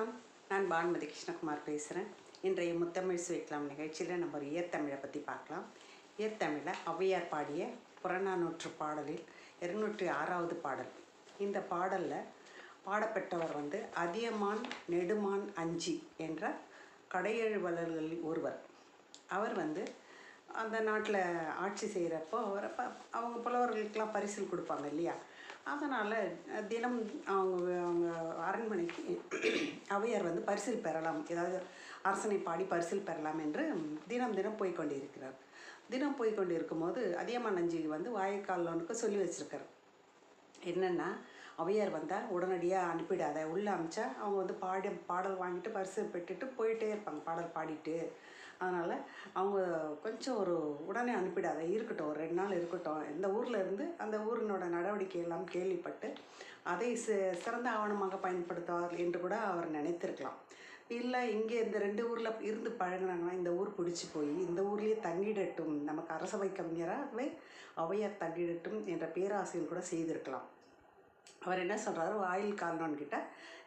வணக்கம். நான் பானுமதி கிருஷ்ணகுமார் பேசுகிறேன். இன்றைய முத்தமிழ் சுவைக்கலாம் நிகழ்ச்சியில் நம்ம ஒரு இயற்தமிழை பற்றி பார்க்கலாம். இயற்தமிழில் ஔவையார் பாடிய புறநானூற்று பாடலில் 206வது பாடல். இந்த பாடலில் பாடப்பெற்றவர் அதியமான் நெடுமான் அஞ்சி என்ற கடையெழுவலர்களில் ஒருவர். அவர் அந்த நாட்டில் ஆட்சி செய்கிறப்போ அவங்க புலவர்களுக்கெல்லாம் பரிசில் கொடுப்பாங்க இல்லையா. அதனால் தினம் அவங்க அரண்மனைக்கு ஔவையார் பரிசில் பெறலாம், ஏதாவது அரசனை பாடி பரிசில் பெறலாம் என்று தினம் போய்கொண்டிருக்கிறார். தினம் போய்கொண்டு இருக்கும்போது அதியமான் நஞ்சி வாய்க்காலனுக்கு சொல்லி வச்சுருக்கார். என்னென்னா, ஔவையார் வந்தால் உடனடியாக அனுப்பிடாத, உள்ளே அனுப்பிச்சா அவங்க பாடல் வாங்கிட்டு பரிசு பெற்றுட்டு போயிட்டே இருப்பாங்க பாடல் பாடிட்டு. அதனால் அவங்க கொஞ்சம் உடனே அனுப்பிடாத, இருக்கட்டும், ஒரு 2 நாள் இருக்கட்டும். இந்த ஊரில் இருந்து அந்த ஊரினோட நடவடிக்கை எல்லாம் கேள்விப்பட்டு அதை சிறந்த ஆவணமாக பயன்படுத்துவார் என்று கூட அவர் நினைத்திருக்கலாம். இல்லை, இங்கே இந்த 2 ஊரில் இருந்து பழகினாங்கன்னா இந்த ஊர் பிடிச்சி போய் இந்த ஊர்லேயே தங்கிடட்டும், நமக்கு அரசவை கவிஞராகவே ஔவையார் தங்கிடட்டும் என்ற பேராசையில் கூட செய்திருக்கலாம். அவர் என்ன சொல்கிறாரு, வாயில் கால்னோன்கிட்ட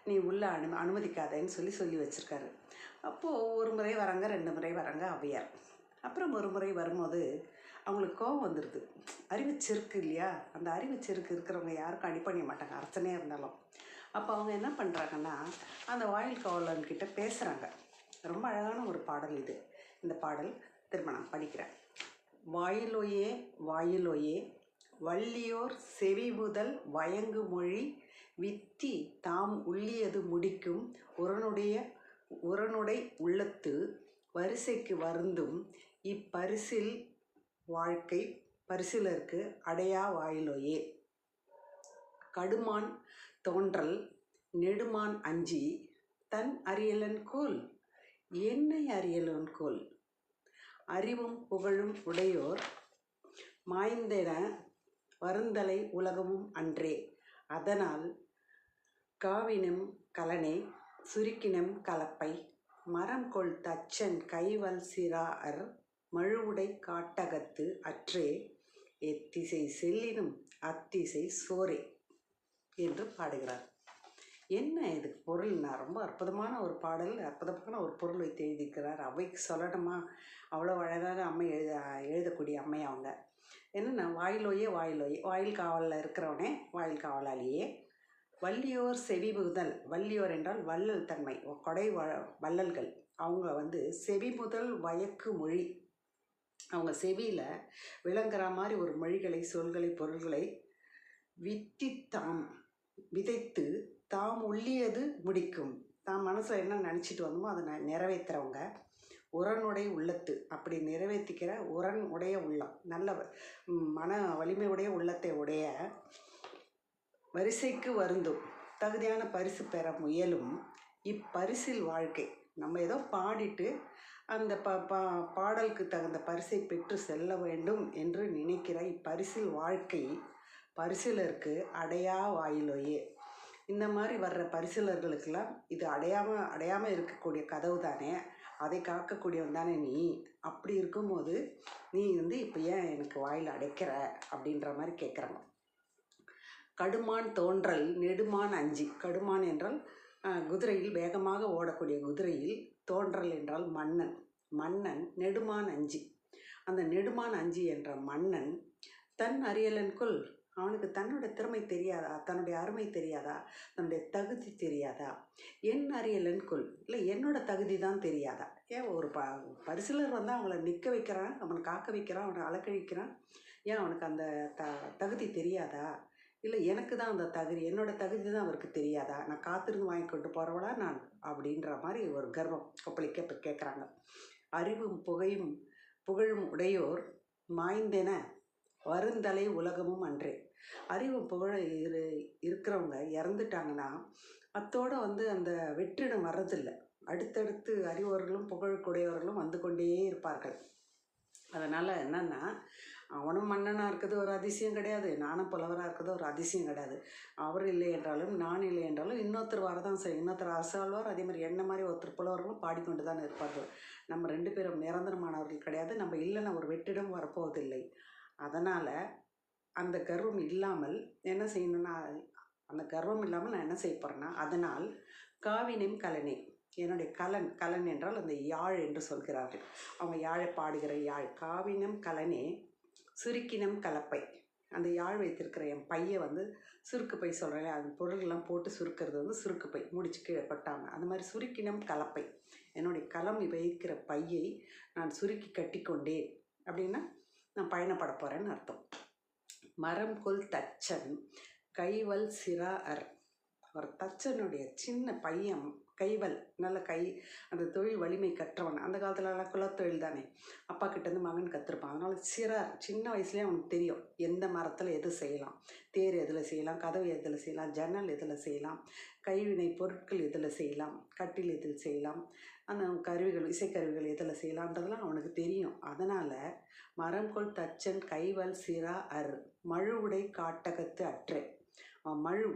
நீ உள்ளே அனுமதிக்காதேன்னு சொல்லி வச்சுருக்காரு. அப்போது ஒரு முறை வராங்க, 2 முறை வராங்க ஔவையார். அப்புறம் ஒரு முறை வரும்போது அவங்களுக்கு கோபம் வந்துடுது. அறிவுச்செருக்கு இல்லையா, அந்த அறிவுச்செருக்கு இருக்கிறவங்க யாருக்கும் அடிப்பணிய மாட்டாங்க, அரசனே இருந்தாலும். அப்போ அவங்க என்ன பண்ணுறாங்கன்னா, அந்த வாயில் காவலன்கிட்ட பேசுகிறாங்க. ரொம்ப அழகான ஒரு பாடல் இது. இந்த பாடல் திரும்ப நான் படிக்கிறேன். வாயிலோயே வாயிலோயே வள்ளியோர் செவிமுதல் வயங்கு மொழி வித்தி தாம் உள்ளியது முடிக்கும் உரனுடை உள்ளத்து வரிசைக்கு வருந்தும் இப்பரிசில் வாழ்க்கை பரிசிலருக்கு அடையா வாயிலோயே. கடுமான் தோன்றல் நெடுமான் அஞ்சி தன் அறியலன் கோல் என்னை அறியலன் கோல் அறிவும் புகழும் உடையோர் மாய்ந்தென வருந்தலை உலகமும் அன்றே. அதனால் காவினம் கலனே சுருக்கினம் கலப்பை மரம் கொள் தச்சன் கைவல் சிறார் மழுவுடை காட்டகத்து அற்றே எத்திசை செல்லினும் அத்திசை சோரே என்று பாடுகிறார். என்ன இதுக்கு பொருள்னா, ரொம்ப அற்புதமான ஒரு பாடல், அற்புதமான ஒரு பொருள் வைத்து எழுதியிருக்கிறார். அவைக்கு சொல்லணுமா, அவ்வளோ அழகாக அம்மை எழுதக்கூடிய அம்மை அவங்க. என்னென்னா, வாயிலோயே வாயிலோயே, வாயில் காவலில் இருக்கிறவனே, வாயில் காவலாளியே. வள்ளியோர் செவிமுதல், வள்ளியோர் என்றால் வள்ளல் தன்மை, கொடை வள்ளல்கள். அவங்க செவிமுதல் வயக்கு மொழி, அவங்க செவியில் விளங்குற மாதிரி ஒரு மொழிகளை, சொல்களை, பொருள்களை விதைத்து தாம் உள்ளியது முடிக்கும். தாம் மனசில் என்ன நினச்சிட்டு வந்தோமோ அதை நிறைவேற்றுறவங்க. உரனுடைய உள்ளத்து, அப்படி நிறைவேற்றிக்கிற உரன் உடைய உள்ளம், நல்ல மன வலிமையுடைய உள்ளத்தை உடைய வரிசைக்கு வருந்தும் தகுதியான பரிசு பெற முயலும் இப்பரிசில் வாழ்க்கை. நம்ம ஏதோ பாடிட்டு அந்த பாடலுக்கு தகுந்த பரிசை பெற்று செல்ல வேண்டும் என்று நினைக்கிற இப்பரிசில் வாழ்க்கை பரிசிலருக்கு அடையா வாயிலோயே. இந்த மாதிரி வர்ற பரிசிலர்களுக்கெல்லாம் இது அடையாமல் இருக்கக்கூடிய கதவு தானே, அதை காக்கக்கூடியவன் தானே நீ. அப்படி இருக்கும்போது நீ இப்போ ஏன் எனக்கு வாயில் அடைக்கிற அப்படின்ற மாதிரி கேட்குறாங்க. கடுமான் தோன்றல் நெடுமான் அஞ்சி. கடுமான் என்றால் குதிரையில் வேகமாக ஓடக்கூடிய குதிரையில், தோன்றல் என்றால் மன்னன் நெடுமான் அஞ்சி. அந்த நெடுமான் அஞ்சி என்ற மன்னன் தன் அறியலனுக்குள், அவனுக்கு தன்னோட திறமை தெரியாதா, தன்னுடைய அருமை தெரியாதா, தன்னுடைய தகுதி தெரியாதா? என் அறியலனுக்குள், இல்லை என்னோட தகுதி தான் தெரியாதா? ஏன் ஒரு பரிசிலர் அவங்கள நிற்க வைக்கிறான், அவனை காக்க வைக்கிறான், அவனை அலக்கழிக்கிறான், ஏன் அவனுக்கு அந்த தகுதி தெரியாதா? இல்லை எனக்கு தான் அந்த தகுதி, என்னோட தகுதி தான் அவருக்கு தெரியாதா? நான் காத்திருந்து வாங்கி கொண்டு போகிறவளா நான் அப்படின்ற மாதிரி ஒரு கர்வம் கொப்பளிக்க இப்போ கேட்குறாங்க. அறிவும் புகழும் உடையோர் மாய்ந்தென வருந்தலை உலகமும் அன்றே. அறிவும் புகழ இருக்கிறவங்க இறந்துட்டாங்கன்னா அத்தோடு அந்த வெற்றிடம் வர்றதில்லை. அடுத்தடுத்து அறிவர்களும் புகழுக்குடையவர்களும் வந்து கொண்டே இருப்பார்கள். அதனால் என்னென்னா, அவனும் மன்னனாக இருக்கிறது ஒரு அதிசயம் கிடையாது, நானும் புலவராக இருக்கிறது ஒரு அதிசயம் கிடையாது. அவர் இல்லை என்றாலும் நான் இல்லை என்றாலும் இன்னொருத்தர் வரதான் செய்யும். இன்னொருத்தர் அரசாழ்வார், அதே மாதிரி என்ன மாதிரி ஒருத்தர் புலவர்களும் பாடிக்கொண்டு தான் இருப்பார்கள். நம்ம 2 பேரும் நிரந்தரமானவர்கள் கிடையாது. நம்ம இல்லைன்னா ஒரு வெற்றிடம் வரப்போவதில்லை. அதனால் அந்த கர்வம் இல்லாமல் என்ன செய்யணும்னா, அந்த கர்வம் இல்லாமல் நான் என்ன செய்ய போகிறேன்னா, அதனால் காவினம் கலனே, என்னுடைய கலன் என்றால் அந்த யாழ் என்று சொல்கிறார்கள். அவங்க யாழை பாடுகிற யாழ். காவினம் கலனே சுருக்கினம் கலப்பை, அந்த யாழ் வைத்திருக்கிற என் பையை வந்து சுருக்கு பை சொல்கிறேன், அது பொருள்கள்லாம் போட்டு சுருக்கிறது வந்து சுருக்கு பை, முடிச்சு கீழே கொட்டாமல், அந்த மாதிரி சுருக்கினம் கலப்பை, என்னுடைய கலம் வைக்கிற பையை நான் சுருக்கி கட்டி கொண்டேன் அப்படின்னா நான் பயணப்பட போகிறேன்னு அர்த்தம். மரம் கொல் தச்சன் கைவல் சிரா அர், ஒரு தச்சனுடைய சின்ன பையன் கைவல், நல்ல அந்த தொழில் வலிமை கற்றவன். அந்த காலத்துலலாம் குலத்தொழில் தானே, அப்பா கிட்டேருந்து மகன் கற்றுருப்பான். அதனால் சின்ன வயசுலேயே அவனுக்கு தெரியும் எந்த மரத்தில் எது செய்யலாம், தேர் எதில் செய்யலாம், கதவு எதில் செய்யலாம், ஜன்னல் எதில் செய்யலாம், கைவினை பொருட்கள் எதில் செய்யலாம், கட்டில் எதில் செய்யலாம், அந்த கருவிகள் இசைக்கருவிகள் எதில் செய்யலான்றதெல்லாம் அவனுக்கு தெரியும். அதனால் மரம் கொள் தச்சன் கைவல் சிரா அர் மழுவுடை காட்டகத்து அற்று,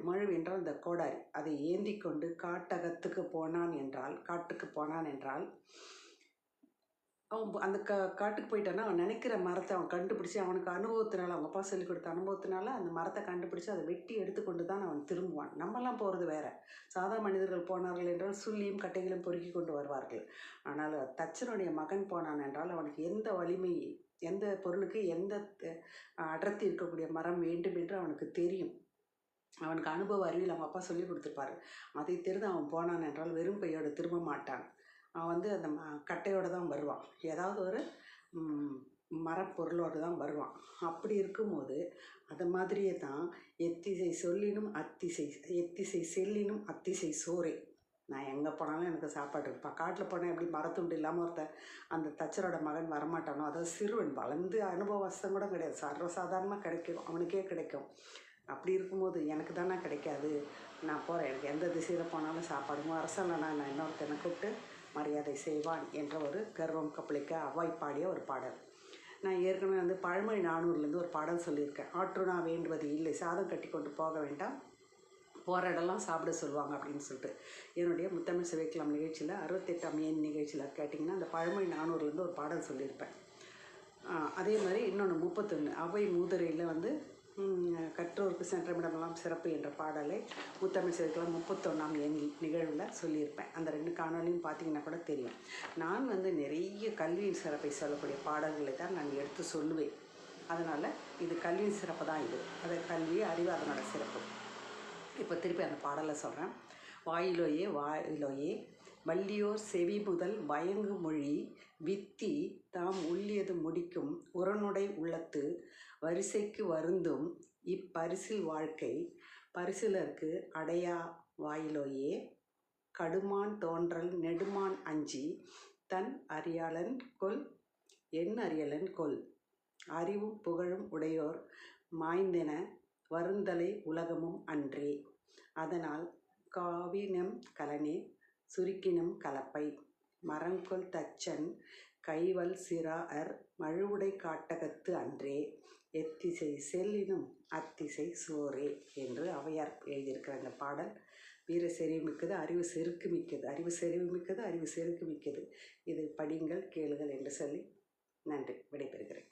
மழு என்றால் இந்த கோடாரி, அதை ஏந்தி கொண்டு காட்டுக்கு போனான் என்றால் அவன் அந்த காட்டுக்கு போயிட்டான்னா அவன் நினைக்கிற மரத்தை அவன் கண்டுபிடிச்சி, அவனுக்கு அனுபவத்தினால, அவங்க அப்பா சொல்லிக் கொடுத்த அனுபவத்தினால அந்த மரத்தை கண்டுபிடிச்சி அதை வெட்டி எடுத்துக்கொண்டு தான் அவன் திரும்புவான். நம்மலாம் போகிறது வேறு. சாதா மனிதர்கள் போனார்கள் என்றால் சுள்ளியும் கட்டைகளும் பொறுக்கி கொண்டு வருவார்கள். ஆனால் தச்சனுடைய மகன் போனான் என்றால் அவனுக்கு எந்த வலிமை, எந்த பொருளுக்கு எந்த அடர்த்தி இருக்கக்கூடிய மரம் வேண்டும் என்று அவனுக்கு தெரியும். அவனுக்கு அனுபவ அறிவில் அவங்க அப்பா சொல்லி கொடுத்துருப்பாரு. அதை தெரிந்து அவன் போனான் என்றால் வெறும் பையோடு திரும்ப மாட்டான். அவன் வந்து அந்த கட்டையோடு தான் வருவான், ஏதாவது ஒரு மரப்பொருளோடு தான் வருவான். அப்படி இருக்கும்போது அது மாதிரியே தான் எத்திசை செல்லினும் அத்திசை சோறை. நான் எங்கே போனாலும் எனக்கு சாப்பாடு இருப்பா. காட்டில் போனால் எப்படி மரத்துண்டு இல்லாமல் அந்த தச்சரோட மகன் வரமாட்டானோ, அதாவது சிறுவன் வளர்ந்து அனுபவஸ்தம் கூட கிடையாது, சர்வசாதாரணமாக கிடைக்கும், அவனுக்கே கிடைக்கும். அப்படி இருக்கும்போது எனக்கு தானே கிடைக்காது, நான் போகிறேன், எனக்கு எந்த திசையில் போனாலும் சாப்பாடுங்க, அரசனா நான் இன்னொருத்தனை கூப்பிட்டு மரியாதை செய்வான் என்ற ஒரு கர்வம் கப்பளிக்க அவ்வாய் பாடிய ஒரு பாடல். நான் ஏற்கனவே வந்து பழமொழி 400லேருந்து ஒரு பாடல் சொல்லியிருக்கேன். ஆற்றுனா வேண்டுவது இல்லை, சாதம் கட்டி கொண்டு போக வேண்டாம், போகிற இடம்லாம் சாப்பிட சொல்லுவாங்க அப்படின்னு சொல்லிட்டு. என்னுடைய முத்தமிழ் சுவைக்கலாம் நிகழ்ச்சியில் 68ஆம் எண் நிகழ்ச்சியில் கேட்டிங்கன்னா அந்த பழமொழி 400லேருந்து ஒரு பாடல் சொல்லியிருப்பேன். அதே மாதிரி இன்னொன்று 31 அவை மூதுரையில் வந்து கற்றோருக்கு சென்றமிடமெல்லாம் சிறப்பு என்ற பாடலை முத்தமிழ் சுவைக்கலாம் 31ஆம் எண் நிகழ்வில் சொல்லியிருப்பேன். அந்த 2 காணொலியும் பார்த்தீங்கன்னா கூட தெரியும். நான் வந்து நிறைய கல்வியின் சிறப்பை சொல்லக்கூடிய பாடல்களை தான் நான் எடுத்து சொல்லுவேன். அதனால் இது கல்வியின் சிறப்பு தான் இது. அது கல்வி, அறிவு, அதனோட சிறப்பு. இப்போ திருப்பி அந்த பாடலை சொல்கிறேன். வாயிலோயே வள்ளியோர் செவி முதல் வயங்கு மொழி வித்தி தாம் உள்ளியது முடிக்கும் உரனுடை உள்ளத்து வரிசைக்கு வருந்தும் இப்பரிசில் வாழ்க்கை பரிசிலருக்கு அடையா வாயிலோயே கடுமான் தோன்றல் நெடுமான் அஞ்சி தன் அறியாளன் கொல் என் அறியலன் கொல் அறிவும் புகழும் உடையோர் மாய்ந்தென வருந்தலை உலகமும் அன்றே. அதனால் காவினம் கலனே சுருக்கினம் கலப்பை மரங்கொல் தச்சன் கைவல் சிரா அர் மழுவுடை காட்டகத்து அன்றே எத்திசை செல்லினும் அத்திசை சோரே என்று ஔவையார் எழுதியிருக்கிற அந்த பாடல் வீர செறிவு மிக்கது, அறிவு செருக்கு மிக்கது, அறிவு செறிவு மிக்கது, அறிவு செருக்கு மிக்கது. இது படிங்கள் கேளுங்கள் என்று சொல்லி நன்றி, விடைபெறுகிறேன்.